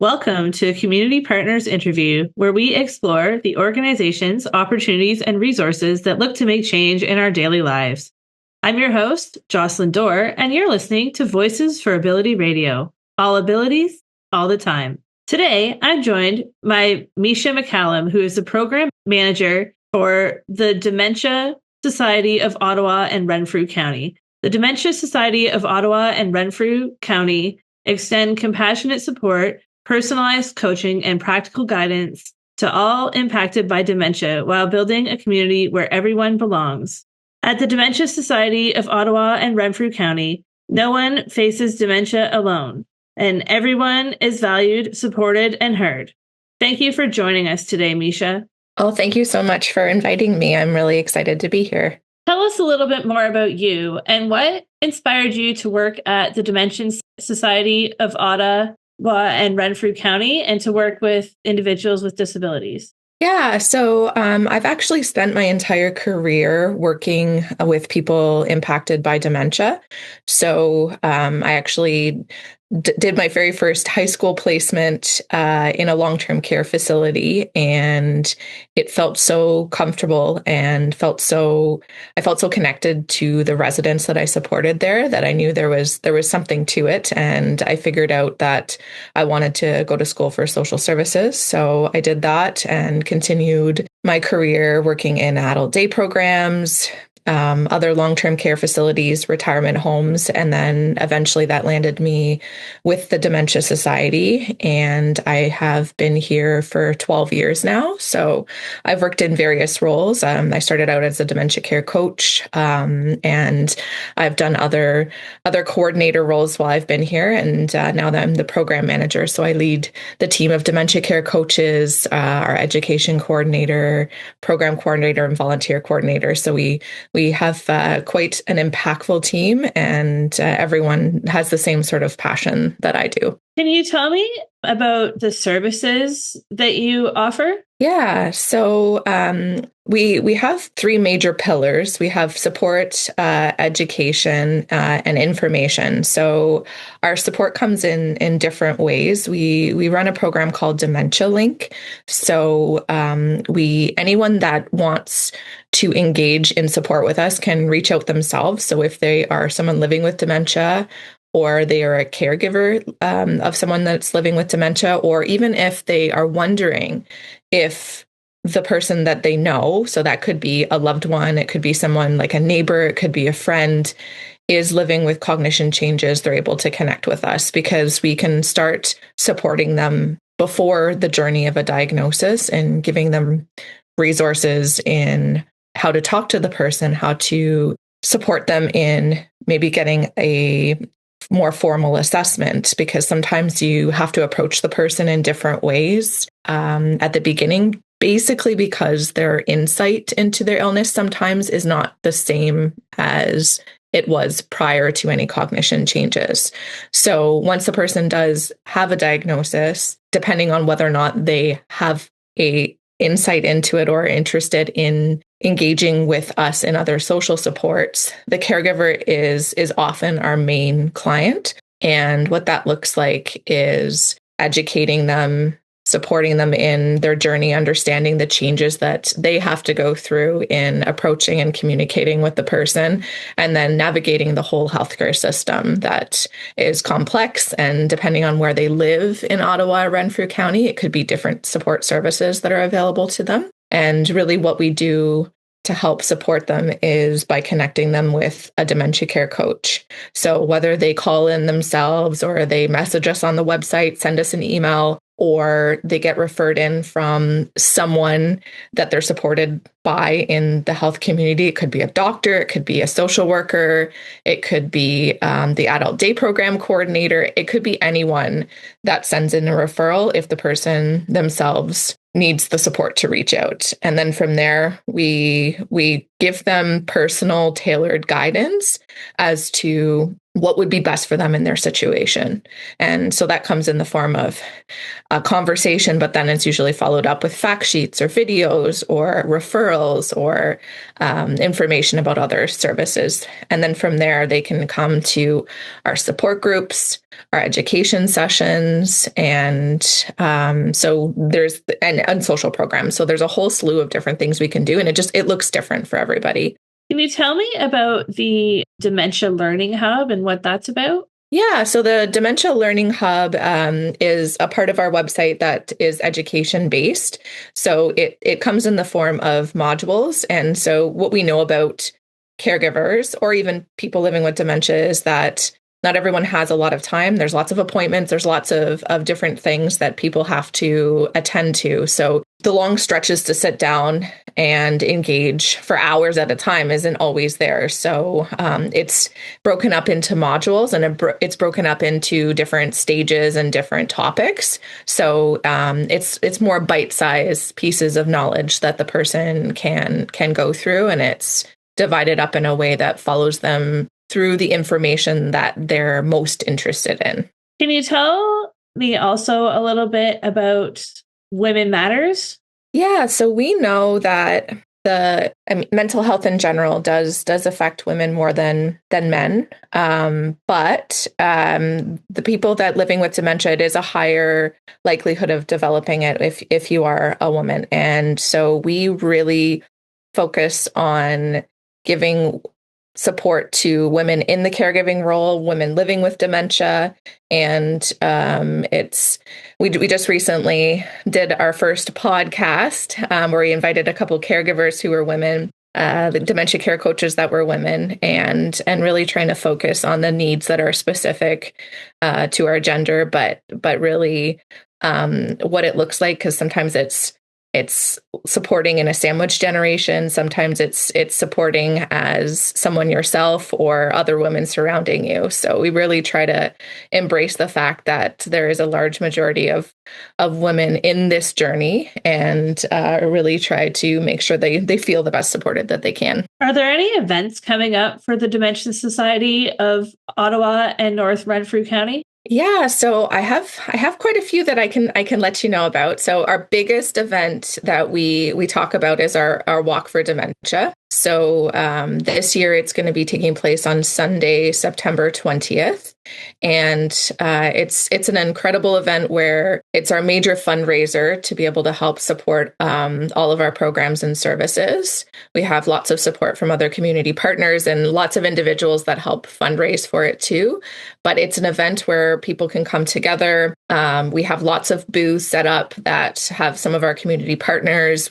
Welcome to a Community Partners interview, where we explore the organizations, opportunities, and resources that look to make change in our daily lives. I'm your host, Jocelyn Dore, and you're listening to Voices for Ability Radio. All abilities, all the time. Today, I'm joined by Misia McCallum, who is the program manager for the Dementia Society of Ottawa and Renfrew County. The Dementia Society of Ottawa and Renfrew County extend compassionate support, personalized coaching, and practical guidance to all impacted by dementia while building a community where everyone belongs. At the Dementia Society of Ottawa and Renfrew County, no one faces dementia alone, and everyone is valued, supported, and heard. Thank you for joining us today, Misia. Oh, thank you so much for inviting me. I'm really excited to be here. Tell us a little bit more about you and what inspired you to work at the Dementia Society of Ottawa and Renfrew County and to work with individuals with disabilities. Yeah, so I've actually spent my entire career working with people impacted by dementia. So I actually did my very first high school placement in a long-term care facility, and it felt so comfortable and I felt so connected to the residents that I supported there that I knew there was something to it, and I figured out that I wanted to go to school for social services. So I did that and continued my career working in adult day programs, other long-term care facilities, retirement homes, and then eventually that landed me with the Dementia Society, and I have been here for 12 years now. So I've worked in various roles. I started out as a dementia care coach, and I've done other coordinator roles while I've been here, and now that I'm the program manager. So I lead the team of dementia care coaches, our education coordinator, program coordinator, and volunteer coordinator. So we have quite an impactful team, and everyone has the same sort of passion that I do. Can you tell me about the services that you offer? Yeah, so we have three major pillars. We have support, education, and information. So our support comes in different ways. We run a program called Dementia Link. So anyone that wants to engage in support with us can reach out themselves. So if they are someone living with dementia, or they are a caregiver of someone that's living with dementia, or even if they are wondering if the person that they know, so that could be a loved one, it could be someone like a neighbor, it could be a friend, is living with cognition changes, they're able to connect with us because we can start supporting them before the journey of a diagnosis and giving them resources in how to talk to the person, how to support them in maybe getting a more formal assessment, because sometimes you have to approach the person in different ways at the beginning, basically because their insight into their illness sometimes is not the same as it was prior to any cognition changes. So once the person does have a diagnosis, depending on whether or not they have a insight into it or are interested in engaging with us in other social supports, the caregiver is often our main client. And what that looks like is educating them, supporting them in their journey, understanding the changes that they have to go through in approaching and communicating with the person, and then navigating the whole healthcare system that is complex. And depending on where they live in Ottawa, Renfrew County, it could be different support services that are available to them. And really what we do to help support them is by connecting them with a dementia care coach. So whether they call in themselves or they message us on the website, send us an email, or they get referred in from someone that they're supported by in the health community. It could be a doctor, it could be a social worker, it could be the adult day program coordinator, it could be anyone that sends in a referral if the person themselves needs the support to reach out. And then from there, we give them personal tailored guidance as to what would be best for them in their situation. And so that comes in the form of a conversation, but then it's usually followed up with fact sheets or videos or referrals or information about other services. And then from there, they can come to our support groups, our education sessions, and so there's and social programs. So there's a whole slew of different things we can do, and it looks different for everybody. Can you tell me about the Dementia Learning Hub and what that's about? Yeah, so the Dementia Learning Hub is a part of our website that is education based. So it comes in the form of modules. And so what we know about caregivers or even people living with dementia is that not everyone has a lot of time. There's lots of appointments. There's lots of different things that people have to attend to. So the long stretches to sit down and engage for hours at a time isn't always there. So it's broken up into modules, and it's broken up into different stages and different topics. So it's more bite-sized pieces of knowledge that the person can go through, and it's divided up in a way that follows them through the information that they're most interested in. Can you tell me also a little bit about Women Matters? Yeah, so we know that mental health in general does affect women more than men. But the people that living with dementia, it is a higher likelihood of developing it if you are a woman. And so we really focus on giving support to women in the caregiving role, women living with dementia. And we just recently did our first podcast where we invited a couple caregivers who were women, the dementia care coaches that were women, and really trying to focus on the needs that are specific to our gender, but really what it looks like, because sometimes it's supporting in a sandwich generation. Sometimes it's supporting as someone yourself or other women surrounding you. So we really try to embrace the fact that there is a large majority of women in this journey, and really try to make sure they feel the best supported that they can. Are there any events coming up for the Dementia Society of Ottawa and North Renfrew County? Yeah, so I have quite a few that I can let you know about. So our biggest event that we talk about is our Walk for Dementia. So this year it's going to be taking place on Sunday, September 20th. And it's an incredible event where it's our major fundraiser to be able to help support all of our programs and services. We have lots of support from other community partners and lots of individuals that help fundraise for it too. But it's an event where people can come together. We have lots of booths set up that have some of our community partners.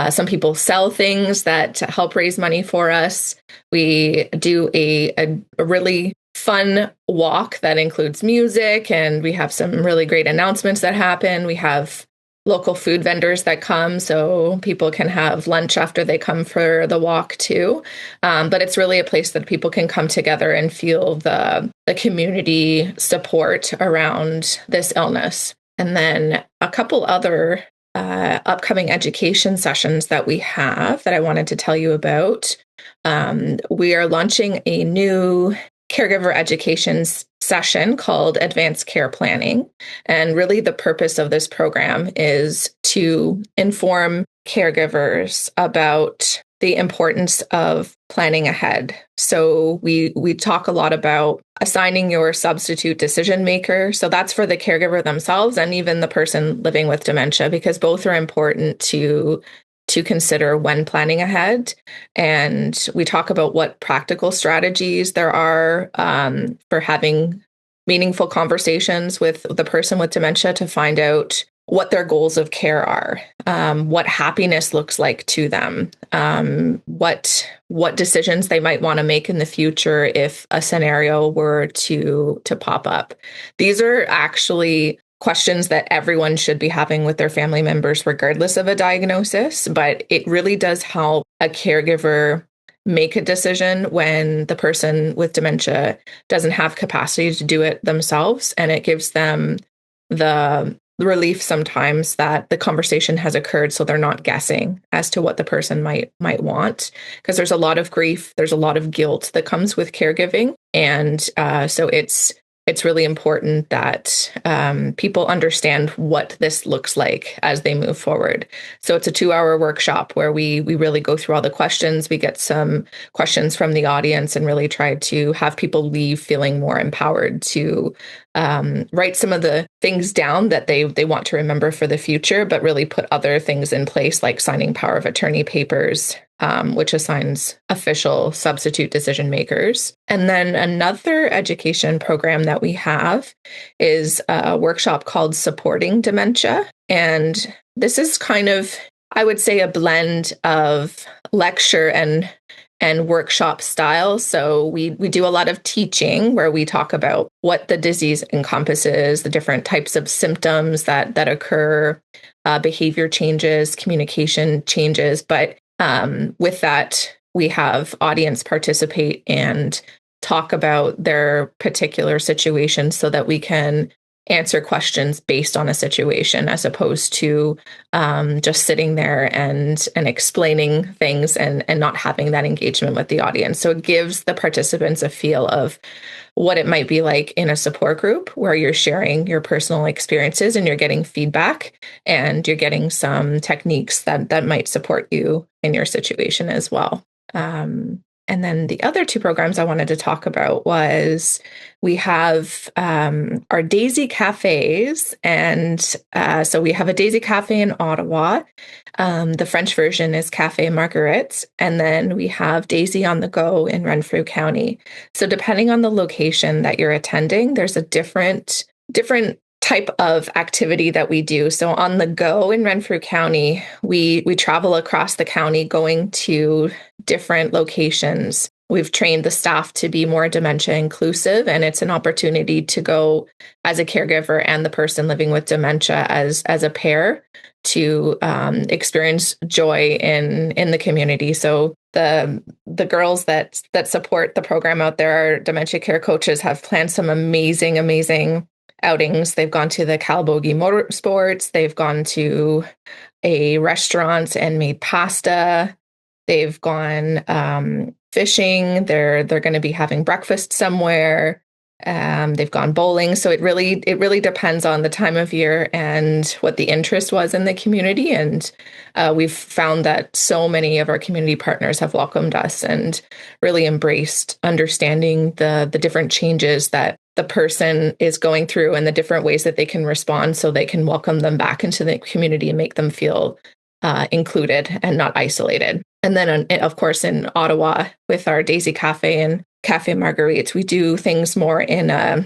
Some people sell things that help raise money for us. We do a really fun walk that includes music, and we have some really great announcements that happen. We have local food vendors that come, so people can have lunch after they come for the walk too. But it's really a place that people can come together and feel the community support around this illness. And then a couple other upcoming education sessions that we have that I wanted to tell you about. We are launching a new caregiver education session called Advanced Care Planning. And really the purpose of this program is to inform caregivers about the importance of planning ahead. So we talk a lot about assigning your substitute decision maker. So that's for the caregiver themselves and even the person living with dementia, because both are important to consider when planning ahead. And we talk about what practical strategies there are for having meaningful conversations with the person with dementia to find out what their goals of care are, what happiness looks like to them, what decisions they might want to make in the future if a scenario were to pop up. These are actually questions that everyone should be having with their family members, regardless of a diagnosis, but it really does help a caregiver make a decision when the person with dementia doesn't have capacity to do it themselves. And it gives them the relief sometimes that the conversation has occurred, so they're not guessing as to what the person might want, because there's a lot of grief, there's a lot of guilt that comes with caregiving, and so it's really important that people understand what this looks like as they move forward. So it's a 2-hour workshop where we really go through all the questions. We get some questions from the audience and really try to have people leave feeling more empowered to write some of the things down that they want to remember for the future, but really put other things in place, like signing power of attorney papers, which assigns official substitute decision makers. And then another education program that we have is a workshop called Supporting Dementia. And this is kind of, I would say, a blend of lecture and workshop style. So we do a lot of teaching where we talk about what the disease encompasses, the different types of symptoms that occur, behavior changes, communication changes. But with that, we have audience participate and talk about their particular situation so that we can answer questions based on a situation, as opposed to just sitting there and explaining things and not having that engagement with the audience. So it gives the participants a feel of what it might be like in a support group where you're sharing your personal experiences and you're getting feedback and you're getting some techniques that might support you in your situation as well. And then the other two programs I wanted to talk about was we have our Daisy Cafes. And so we have a Daisy Cafe in Ottawa. The French version is Café Marguerite. And then we have Daisy on the Go in Renfrew County. So depending on the location that you're attending, there's a different type of activity that we do. So on the go in Renfrew County, we travel across the county going to different locations. We've trained the staff to be more dementia inclusive, and it's an opportunity to go as a caregiver and the person living with dementia as a pair to experience joy in the community. So the girls that support the program out there, our dementia care coaches, have planned some amazing outings. They've gone to the Calbogie Motorsports. They've gone to a restaurant and made pasta. They've gone fishing. They're going to be having breakfast somewhere. They've gone bowling. So it really depends on the time of year and what the interest was in the community. And we've found that so many of our community partners have welcomed us and really embraced understanding the different changes that the person is going through and the different ways that they can respond so they can welcome them back into the community and make them feel included and not isolated. And then, of course, in Ottawa with our Daisy Cafe and Café Marguerite, we do things more in a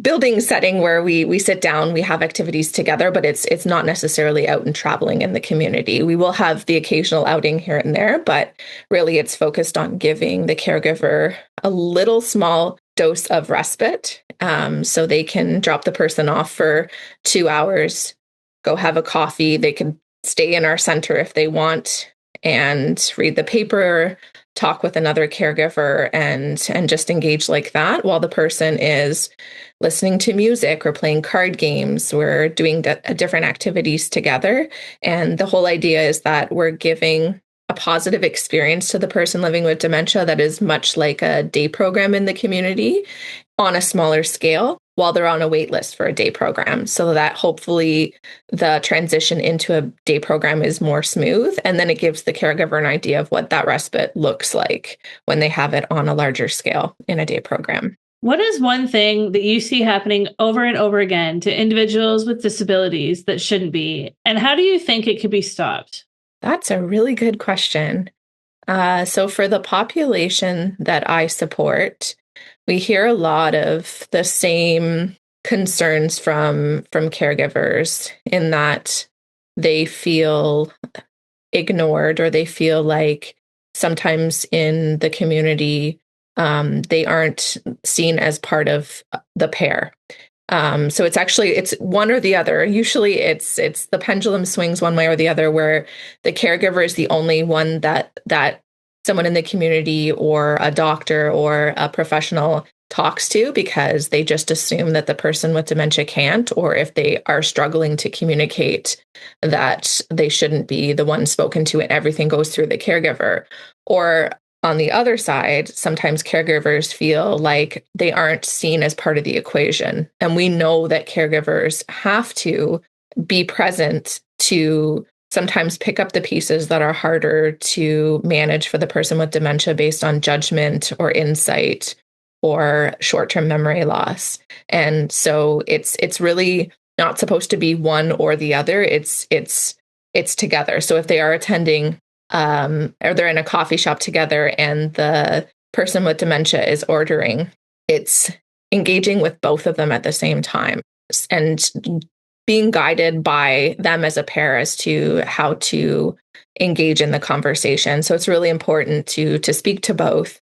building setting where we sit down, we have activities together, but it's not necessarily out and traveling in the community. We will have the occasional outing here and there, but really it's focused on giving the caregiver a little small dose of respite, so they can drop the person off for 2 hours, go have a coffee. They can stay in our center if they want and read the paper, talk with another caregiver, and just engage like that while the person is listening to music or playing card games. We're doing different activities together. And the whole idea is that we're giving a positive experience to the person living with dementia that is much like a day program in the community on a smaller scale while they're on a wait list for a day program, so that hopefully the transition into a day program is more smooth. And then it gives the caregiver an idea of what that respite looks like when they have it on a larger scale in a day program. What is one thing that you see happening over and over again to individuals with disabilities that shouldn't be? And how do you think it could be stopped? That's a really good question. So for the population that I support, we hear a lot of the same concerns from caregivers in that they feel ignored, or they feel like sometimes in the community they aren't seen as part of the pair. So it's one or the other. Usually it's the pendulum swings one way or the other, where the caregiver is the only one that someone in the community or a doctor or a professional talks to, because they just assume that the person with dementia can't, or if they are struggling to communicate, that they shouldn't be the one spoken to and everything goes through the caregiver. Or on the other side, sometimes caregivers feel like they aren't seen as part of the equation. And we know that caregivers have to be present to sometimes pick up the pieces that are harder to manage for the person with dementia based on judgment or insight or short-term memory loss. And so it's really not supposed to be one or the other. It's together. So if they are attending or they're in a coffee shop together and the person with dementia is ordering, it's engaging with both of them at the same time and being guided by them as a pair as to how to engage in the conversation. So it's really important to speak to both,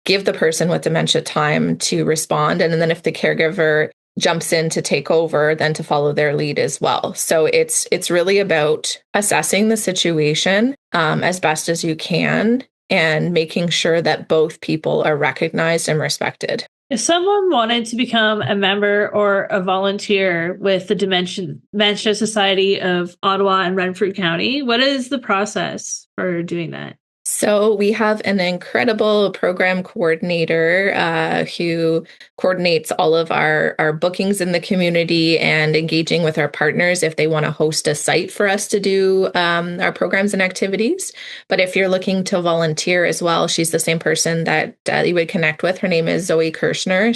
give the person with dementia time to respond. And then if the caregiver jumps in to take over, then to follow their lead as well. So it's really about assessing the situation as best as you can and making sure that both people are recognized and respected. If someone wanted to become a member or a volunteer with the Dementia Society of Ottawa and Renfrew County, what is the process for doing that? So we have an incredible program coordinator who coordinates all of our bookings in the community and engaging with our partners if they want to host a site for us to do our programs and activities. But if you're looking to volunteer as well, she's the same person that you would connect with. Her name is Zoe Kirshner.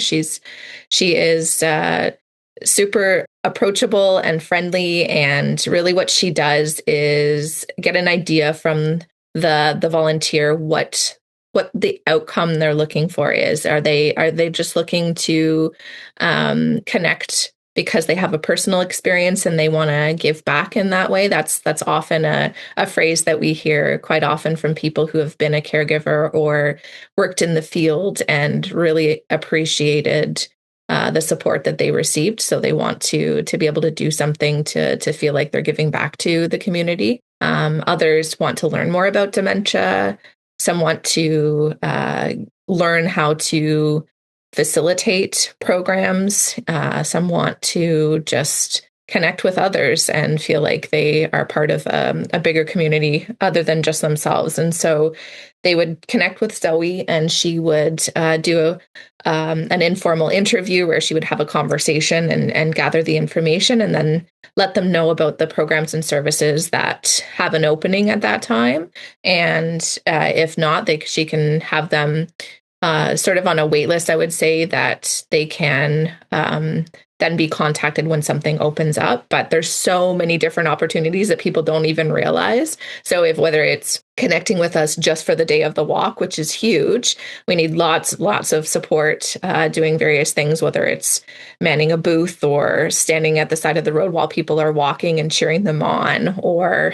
She is super approachable and friendly. And really what she does is get an idea from the volunteer what the outcome they're looking for is. Are they just looking to connect because they have a personal experience and they want to give back in that way? That's often a phrase that we hear quite often from people who have been a caregiver or worked in the field and really appreciated the support that they received. So they want to be able to do something to feel like they're giving back to the community. Others want to learn more about dementia. Some want to learn how to facilitate programs. Some want to just connect with others and feel like they are part of a bigger community other than just themselves. And so they would connect with Zoe, and she would do an informal interview where she would have a conversation and gather the information and then let them know about the programs and services that have an opening at that time. And if not, she can have them sort of on a wait list, I would say, that they can then be contacted when something opens up. But there's so many different opportunities that people don't even realize. So whether it's connecting with us just for the day of the walk, which is huge, we need lots of support doing various things, whether it's manning a booth or standing at the side of the road while people are walking and cheering them on, or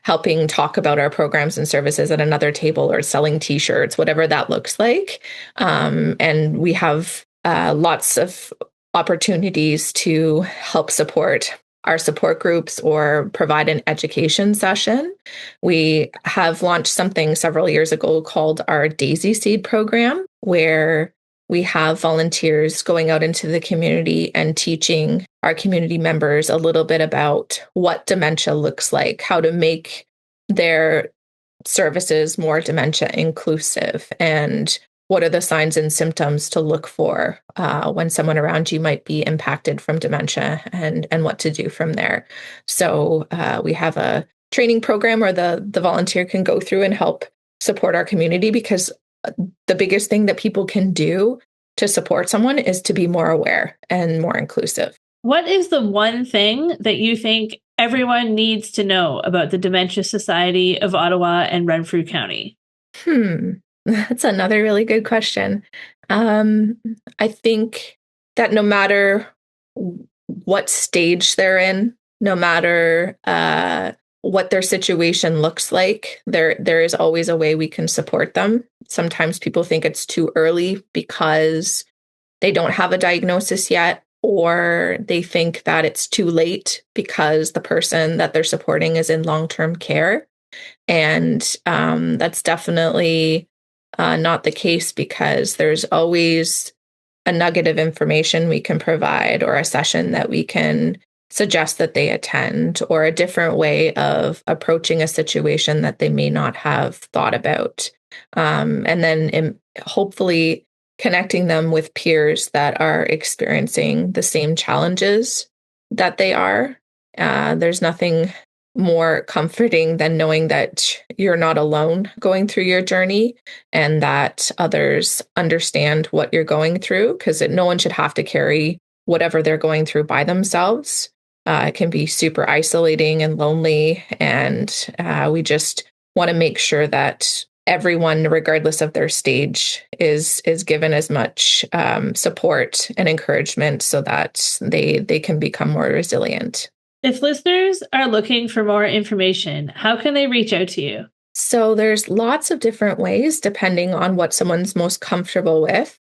helping talk about our programs and services at another table, or selling T-shirts, whatever that looks like. And we have lots of opportunities to help support our support groups or provide an education session. We have launched something several years ago called our Daisy Seed program, where we have volunteers going out into the community and teaching our community members a little bit about what dementia looks like, how to make their services more dementia inclusive, and what are the signs and symptoms to look for when someone around you might be impacted from dementia, and what to do from there. So we have a training program where the volunteer can go through and help support our community, because the biggest thing that people can do to support someone is to be more aware and more inclusive. What is the one thing that you think everyone needs to know about the Dementia Society of Ottawa and Renfrew County? That's another really good question. I think that no matter what stage they're in, no matter what their situation looks like, there is always a way we can support them. Sometimes people think it's too early because they don't have a diagnosis yet, or they think that it's too late because the person that they're supporting is in long-term care. And that's definitely not the case, because there's always a nugget of information we can provide, or a session that we can suggest that they attend, or a different way of approaching a situation that they may not have thought about. And then hopefully connecting them with peers that are experiencing the same challenges that they are. There's nothing more comforting than knowing that you're not alone going through your journey, and that others understand what you're going through, because no one should have to carry whatever they're going through by themselves. It can be super isolating and lonely, and we just want to make sure that everyone, regardless of their stage, is given as much support and encouragement, so that they can become more resilient. If listeners are looking for more information, how can they reach out to you? So there's lots of different ways depending on what someone's most comfortable with.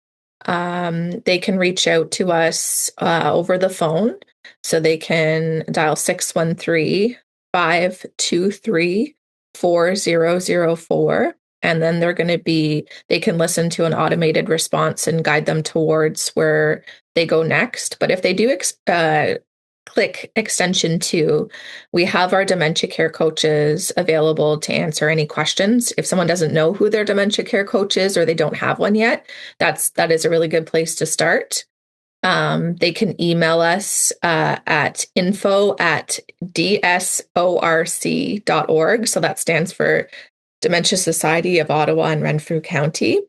They can reach out to us over the phone. So they can dial 613-523-4004. And then they can listen to an automated response and guide them towards where they go next. But if they do click extension 2, we have our dementia care coaches available to answer any questions. If someone doesn't know who their dementia care coach is, or they don't have one yet, that is a really good place to start. They can email us at info@dsorc.org. So that stands for Dementia Society of Ottawa and Renfrew County.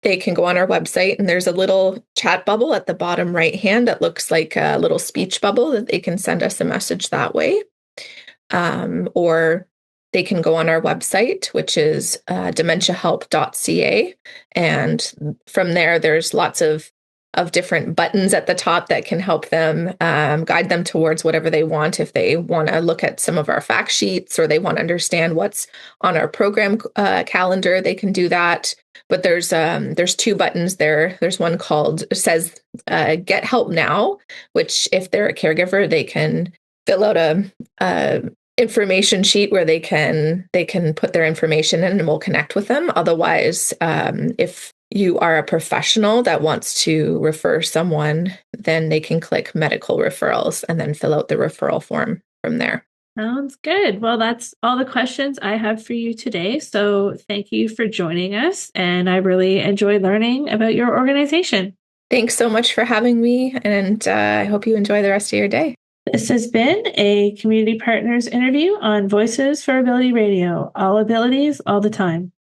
They can go on our website, and there's a little chat bubble at the bottom right hand that looks like a little speech bubble, that they can send us a message that way. Or they can go on our website, which is dementiahelp.ca. And from there, there's lots of different buttons at the top that can help them, guide them towards whatever they want. If they want to look at some of our fact sheets, or they want to understand what's on our program calendar, they can do that. But there's 2 buttons there. There's one says Get Help Now, which if they're a caregiver, they can fill out a information sheet where they can put their information in, and we'll connect with them. Otherwise, if you are a professional that wants to refer someone, then they can click medical referrals and then fill out the referral form from there. Sounds good. Well, that's all the questions I have for you today. So thank you for joining us. And I really enjoyed learning about your organization. Thanks so much for having me. And I hope you enjoy the rest of your day. This has been a Community Partners interview on Voices for Ability Radio. All abilities, all the time.